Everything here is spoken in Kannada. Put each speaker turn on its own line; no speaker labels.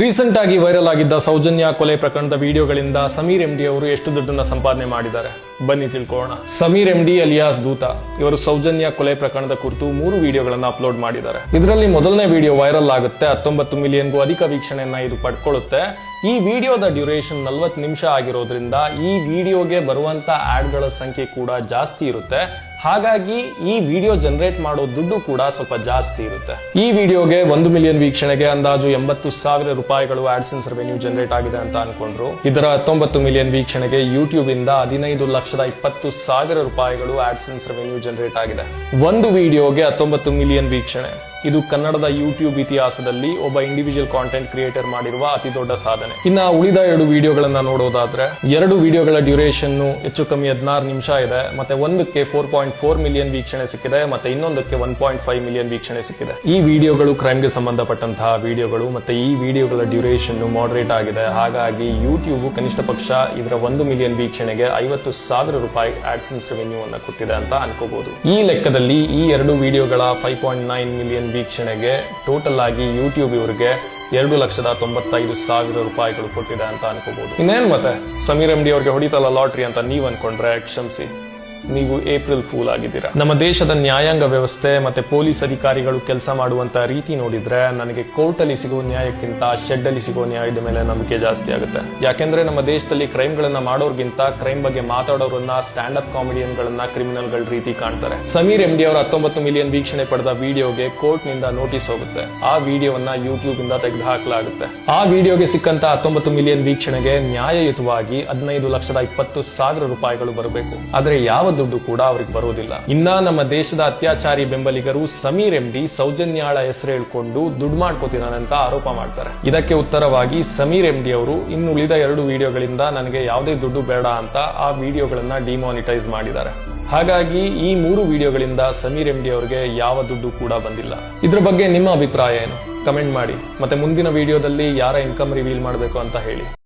ರೀಸೆಂಟ್ ಆಗಿ ವೈರಲ್ ಆಗಿದ್ದ ಸೌಜನ್ಯ ಕೊಲೆ ಪ್ರಕರಣದ ವಿಡಿಯೋಗಳಿಂದ ಸಮೀರ್ ಎಂಡಿ ಅವರು ಎಷ್ಟು ದುಡ್ಡನ್ನ ಸಂಪಾದನೆ ಮಾಡಿದ್ದಾರೆ ಬನ್ನಿ ತಿಳ್ಕೊಳ್ಳೋಣ. ಸಮೀರ್ ಎಂಡಿ ಅಲಿಯಾಸ್ ದೂತ ಇವರು ಸೌಜನ್ಯ ಕೊಲೆ ಪ್ರಕರಣದ ಕುರಿತು 3 ವಿಡಿಯೋಗಳನ್ನ ಅಪ್ಲೋಡ್ ಮಾಡಿದ್ದಾರೆ. ಇದರಲ್ಲಿ ಮೊದಲನೇ ವಿಡಿಯೋ ವೈರಲ್ ಆಗುತ್ತೆ, 19 ಮಿಲಿಯನ್ಗೂ ಅಧಿಕ ವೀಕ್ಷಣೆಯನ್ನ ಇದು ಪಡ್ಕೊಳ್ಳುತ್ತೆ. ಈ ವಿಡಿಯೋದ ಡ್ಯೂರೇಷನ್ 40 ನಿಮಿಷ ಆಗಿರೋದ್ರಿಂದ ಈ ವಿಡಿಯೋಗೆ ಬರುವಂತ ಆಡ್ಗಳ ಸಂಖ್ಯೆ ಕೂಡ ಜಾಸ್ತಿ ಇರುತ್ತೆ. ಹಾಗಾಗಿ ಈ ವಿಡಿಯೋ ಜನರೇಟ್ ಮಾಡೋ ದುಡ್ಡು ಕೂಡ ಸ್ವಲ್ಪ ಜಾಸ್ತಿ ಇರುತ್ತೆ. ಈ ವಿಡಿಯೋಗೆ 1 ಮಿಲಿಯನ್ ವೀಕ್ಷಣೆಗೆ ಅಂದಾಜು 80,000 ರೂಪಾಯಿಗಳು ಆಡ್ಸೆನ್ಸ್ ರೆವೆನ್ಯೂ ಜನರೇಟ್ ಆಗಿದೆ ಅಂತ ಅನ್ಕೊಂಡ್ರು. ಇದರ 19 ಮಿಲಿಯನ್ ವೀಕ್ಷಣೆಗೆ ಯೂಟ್ಯೂಬ್ ಇಂದ 15,20,000 ರೂಪಾಯಿಗಳು ಆಡ್ಸೆನ್ಸ್ ರೆವೆನ್ಯೂ ಜನರೇಟ್ ಆಗಿದೆ. ಒಂದು ವಿಡಿಯೋಗೆ 19 ಮಿಲಿಯನ್ ವೀಕ್ಷಣೆ, ಇದು ಕನ್ನಡದ ಯೂಟ್ಯೂಬ್ ಇತಿಹಾಸದಲ್ಲಿ ಒಬ್ಬ ಇಂಡಿವಿಜುವಲ್ ಕಾಂಟೆಂಟ್ ಕ್ರಿಯೇಟರ್ ಮಾಡಿರುವ ಅತಿ ದೊಡ್ಡ ಸಾಧನೆ. ಇನ್ನ ಉಳಿದ 2 ವಿಡಿಯೋಗಳನ್ನ ನೋಡೋದಾದ್ರೆ 2 ವಿಡಿಯೋಗಳ ಡ್ಯೂರೇಷನ್ ಹೆಚ್ಚು ಕಮ್ಮಿ 16 ನಿಮಿಷ ಇದೆ. ಮತ್ತೆ ಒಂದಕ್ಕೆ 4.4 ಮಿಲಿಯನ್ ವೀಕ್ಷಣೆ ಸಿಕ್ಕಿದೆ, ಮತ್ತೆ ಇನ್ನೊಂದಕ್ಕೆ 1.5 ಮಿಲಿಯನ್ ವೀಕ್ಷಣೆ ಸಿಕ್ಕಿದೆ. ಈ ವಿಡಿಯೋಗಳು ಕ್ರೈಮ್ಗೆ ಸಂಬಂಧಪಟ್ಟಂತಹ ವಿಡಿಯೋಗಳು, ಮತ್ತೆ ಈ ವಿಡಿಯೋಗಳ ಡ್ಯೂರೇಷನ್ ಮಾಡರೇಟ್ ಆಗಿದೆ. ಹಾಗಾಗಿ ಯೂಟ್ಯೂಬ್ ಕನಿಷ್ಠ ಪಕ್ಷ ಇದರ 1 ಮಿಲಿಯನ್ ವೀಕ್ಷಣೆಗೆ 50,000 ರೂಪಾಯಿ ಆಡ್ಸೆನ್ಸ್ ರೆವೆನ್ಯೂ ಅನ್ನ ಕೊಟ್ಟಿದೆ ಅಂತ ಅನ್ಕೋಬಹುದು. ಈ ಲೆಕ್ಕದಲ್ಲಿ ಈ 2 ವಿಡಿಯೋಗಳ 5.9 ಮಿಲಿಯನ್ ವೀಕ್ಷಣೆಗೆ ಟೋಟಲ್ ಆಗಿ ಯೂಟ್ಯೂಬ್ ಇವರಿಗೆ 2,95,000 ರೂಪಾಯಿಗಳು ಕೊಟ್ಟಿದೆ ಅಂತ ಅನ್ಕೋಬಹುದು. ಇನ್ನೇನ್ ಮತ್ತೆ ಸಮೀರ್ ಎಂಡಿ ಅವ್ರಿಗೆ ಹೊಡಿತಲ್ಲ ಲಾಟ್ರಿ ಅಂತ ನೀವ್ ಅನ್ಕೊಂಡ್ರೆ ಕ್ಷಮಿಸಿ, ನೀವು ಏಪ್ರಿಲ್ ಫೂಲ್ ಆಗಿದ್ದೀರಾ. ನಮ್ಮ ದೇಶದ ನ್ಯಾಯಾಂಗ ವ್ಯವಸ್ಥೆ ಮತ್ತೆ ಪೊಲೀಸ್ ಅಧಿಕಾರಿಗಳು ಕೆಲಸ ಮಾಡುವಂತ ರೀತಿ ನೋಡಿದ್ರೆ ನನಗೆ ಕೋರ್ಟ್ ಅಲ್ಲಿ ಸಿಗುವ ನ್ಯಾಯಕ್ಕಿಂತ ಶೆಡ್ ಅಲ್ಲಿ ಸಿಗುವ ನ್ಯಾಯದ ಮೇಲೆ ನಂಬಿಕೆ ಜಾಸ್ತಿ ಆಗುತ್ತೆ. ಯಾಕೆಂದ್ರೆ ನಮ್ಮ ದೇಶದಲ್ಲಿ ಕ್ರೈಮ್ ಗಳನ್ನ ಮಾಡೋರ್ಗಿಂತ ಕ್ರೈಮ್ ಬಗ್ಗೆ ಮಾತಾಡೋರನ್ನ ಸ್ಟ್ಯಾಂಡ್ ಅಪ್ ಕಾಮಿಡಿಯನ್ ಗಳನ್ನ ಕ್ರಿಮಿನಲ್ ಗಳ ರೀತಿ ಕಾಣ್ತಾರೆ. ಸಮೀರ್ ಎಂಡಿ ಅವರ 19 ಮಿಲಿಯನ್ ವೀಕ್ಷಣೆ ಪಡೆದ ವಿಡಿಯೋಗೆ ಕೋರ್ಟ್ ನಿಂದ ನೋಟಿಸ್ ಹೋಗುತ್ತೆ. ಆ ವಿಡಿಯೋವನ್ನ ಯೂಟ್ಯೂಬ್ ಇಂದ ತೆಗೆದುಹಾಕಲಾಗುತ್ತೆ. ಆ ವಿಡಿಯೋಗೆ ಸಿಕ್ಕಂತ 19 ಮಿಲಿಯನ್ ವೀಕ್ಷಣೆಗೆ ನ್ಯಾಯಯುತವಾಗಿ 15,20,000 ರೂಪಾಯಿಗಳು ಬರಬೇಕು. ಆದ್ರೆ ಯಾವ ದುಡ್ಡು ಕೂಡ ಅವ್ರಿಗೆ ಬರೋದಿಲ್ಲ. ಇನ್ನ ನಮ್ಮ ದೇಶದ ಅತ್ಯಾಚಾರಿ ಬೆಂಬಲಿಗರು ಸಮೀರ್ ಎಂಡಿ ಸೌಜನ್ಯಾಳ ಹೆಸರು ಹೇಳ್ಕೊಂಡು ದುಡ್ಡು ಮಾಡ್ಕೋತಿದ್ದಾನೆ ಅಂತ ಆರೋಪ ಮಾಡ್ತಾರೆ. ಇದಕ್ಕೆ ಉತ್ತರವಾಗಿ ಸಮೀರ್ ಎಂಡಿ ಅವರು ಇನ್ನು ಉಳಿದ 2 ವಿಡಿಯೋಗಳಿಂದ ನನಗೆ ಯಾವುದೇ ದುಡ್ಡು ಬೇಡ ಅಂತ ಆ ವಿಡಿಯೋಗಳನ್ನ ಡಿಮಾನಿಟೈಸ್ ಮಾಡಿದ್ದಾರೆ. ಹಾಗಾಗಿ ಈ 3 ವಿಡಿಯೋಗಳಿಂದ ಸಮೀರ್ ಎಂಡಿ ಅವರಿಗೆ ಯಾವ ದುಡ್ಡು ಕೂಡ ಬಂದಿಲ್ಲ. ಇದ್ರ ಬಗ್ಗೆ ನಿಮ್ಮ ಅಭಿಪ್ರಾಯ ಏನು? ಕಮೆಂಟ್ ಮಾಡಿ. ಮತ್ತೆ ಮುಂದಿನ ವಿಡಿಯೋದಲ್ಲಿ ಯಾರ ಇನ್ಕಮ್ ರಿವೀಲ್ ಮಾಡಬೇಕು ಅಂತ ಹೇಳಿ.